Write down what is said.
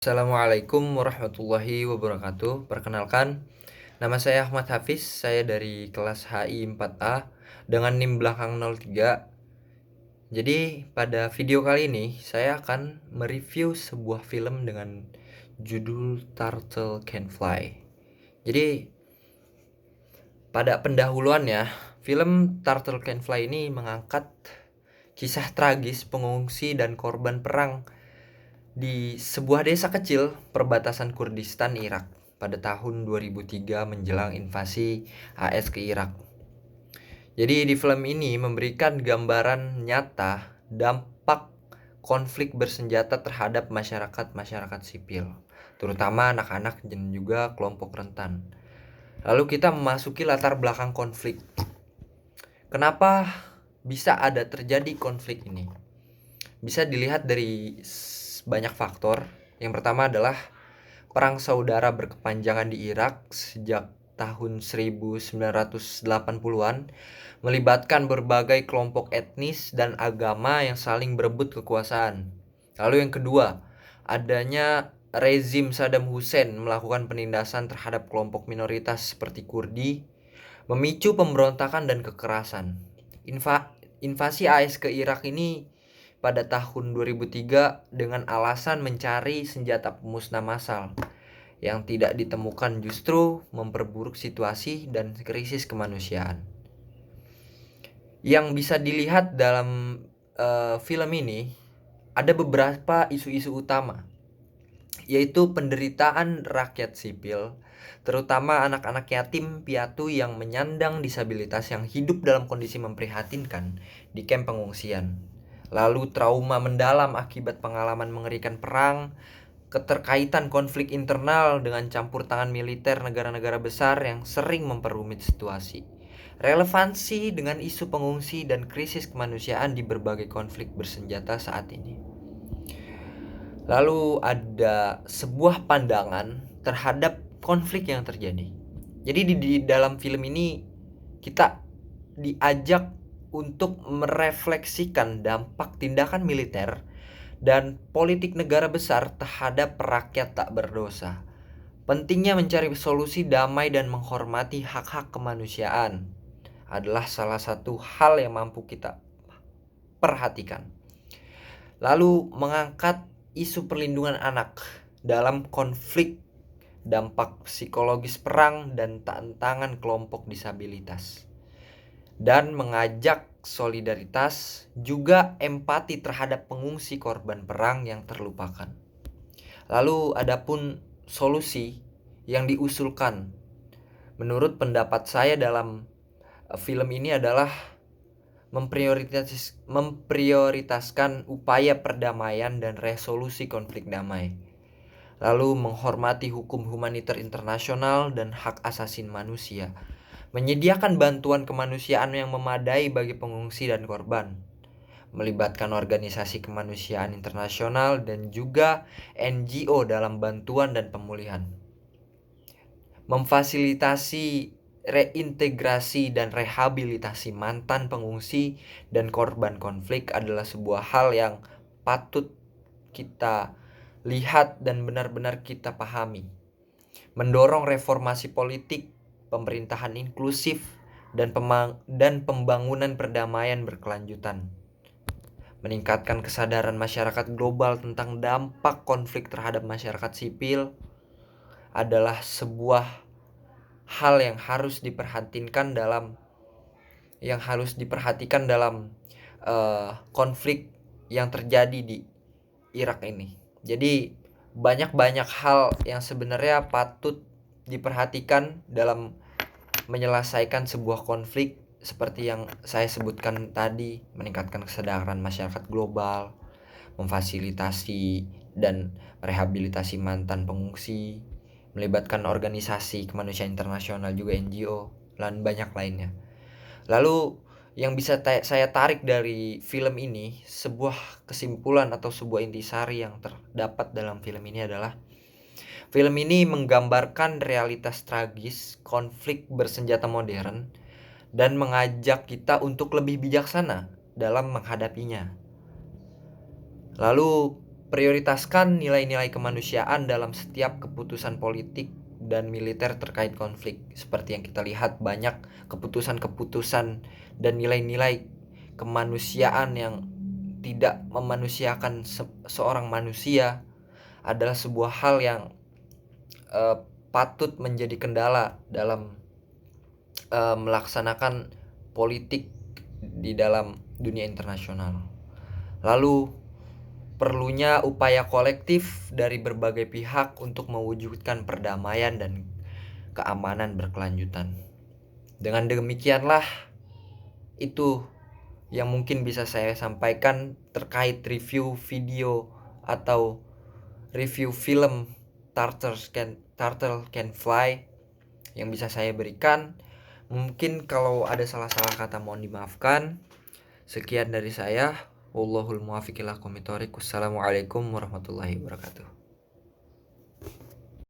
Assalamualaikum warahmatullahi wabarakatuh. Perkenalkan, nama saya Ahmad Hafiz. Saya dari kelas HI 4A dengan NIM belakang 03. Jadi, pada video kali ini saya akan mereview sebuah film dengan judul Turtle Can Fly. Jadi, pada pendahuluannya, film Turtle Can Fly ini mengangkat kisah tragis pengungsi dan korban perang di sebuah desa kecil perbatasan Kurdistan Irak pada tahun 2003 menjelang invasi AS ke Irak. Jadi di film ini memberikan gambaran nyata dampak konflik bersenjata terhadap masyarakat sipil, terutama anak-anak dan juga kelompok rentan. Lalu kita memasuki latar belakang konflik. Kenapa bisa ada terjadi konflik ini? Bisa dilihat dari banyak faktor. Yang pertama adalah perang saudara berkepanjangan di Irak sejak tahun 1980-an melibatkan berbagai kelompok etnis dan agama yang saling berebut kekuasaan. Lalu yang kedua, adanya rezim Saddam Hussein melakukan penindasan terhadap kelompok minoritas seperti Kurdi, memicu pemberontakan dan kekerasan. Invasi AS ke Irak ini pada tahun 2003 dengan alasan mencari senjata pemusnah massal yang tidak ditemukan justru memperburuk situasi dan krisis kemanusiaan. Yang bisa dilihat dalam film ini ada beberapa isu-isu utama, yaitu penderitaan rakyat sipil, terutama anak-anak yatim piatu yang menyandang disabilitas yang hidup dalam kondisi memprihatinkan di kamp pengungsian. Lalu trauma mendalam akibat pengalaman mengerikan perang, keterkaitan konflik internal dengan campur tangan militer negara-negara besar yang sering memperumit situasi. Relevansi dengan isu pengungsi dan krisis kemanusiaan di berbagai konflik bersenjata saat ini. Lalu ada sebuah pandangan terhadap konflik yang terjadi. Jadi di dalam film ini kita diajak untuk merefleksikan dampak tindakan militer dan politik negara besar terhadap rakyat tak berdosa. Pentingnya mencari solusi damai dan menghormati hak-hak kemanusiaan adalah salah satu hal yang mampu kita perhatikan. Lalu mengangkat isu perlindungan anak dalam konflik, dampak psikologis perang dan tantangan kelompok disabilitas. Dan mengajak solidaritas juga empati terhadap pengungsi korban perang yang terlupakan. Lalu adapun solusi yang diusulkan menurut pendapat saya dalam film ini adalah memprioritaskan upaya perdamaian dan resolusi konflik damai. Lalu menghormati hukum humaniter internasional dan hak asasi manusia. Menyediakan bantuan kemanusiaan yang memadai bagi pengungsi dan korban. Melibatkan organisasi kemanusiaan internasional dan juga NGO dalam bantuan dan pemulihan. Memfasilitasi reintegrasi dan rehabilitasi mantan pengungsi dan korban konflik adalah sebuah hal yang patut kita lihat dan benar-benar kita pahami. Mendorong reformasi politik, pemerintahan inklusif, dan pembangunan perdamaian berkelanjutan. Meningkatkan kesadaran masyarakat global tentang dampak konflik terhadap masyarakat sipil adalah sebuah hal yang harus diperhatikan dalam konflik yang terjadi di Irak ini. Jadi banyak hal yang sebenarnya patut diperhatikan dalam menyelesaikan sebuah konflik seperti yang saya sebutkan tadi, meningkatkan kesadaran masyarakat global, memfasilitasi dan rehabilitasi mantan pengungsi, melibatkan organisasi kemanusiaan internasional juga NGO, dan banyak lainnya. Lalu yang bisa saya tarik dari film ini, sebuah kesimpulan atau sebuah intisari yang terdapat dalam film ini adalah film ini menggambarkan realitas tragis konflik bersenjata modern dan mengajak kita untuk lebih bijaksana dalam menghadapinya. Lalu prioritaskan nilai-nilai kemanusiaan dalam setiap keputusan politik dan militer terkait konflik. Seperti yang kita lihat, banyak keputusan-keputusan dan nilai-nilai kemanusiaan yang tidak memanusiakan seorang manusia adalah sebuah hal yang patut menjadi kendala dalam melaksanakan politik di dalam dunia internasional. Lalu perlunya upaya kolektif dari berbagai pihak untuk mewujudkan perdamaian dan keamanan berkelanjutan. Dengan demikianlah itu yang mungkin bisa saya sampaikan terkait review video atau review film Turtle Can Fly yang bisa saya berikan. Mungkin kalau ada salah-salah kata mohon dimaafkan. Sekian dari saya. Wallahul muwaffiq ila aqwamit thoriq. Wassalamualaikum warahmatullahi wabarakatuh.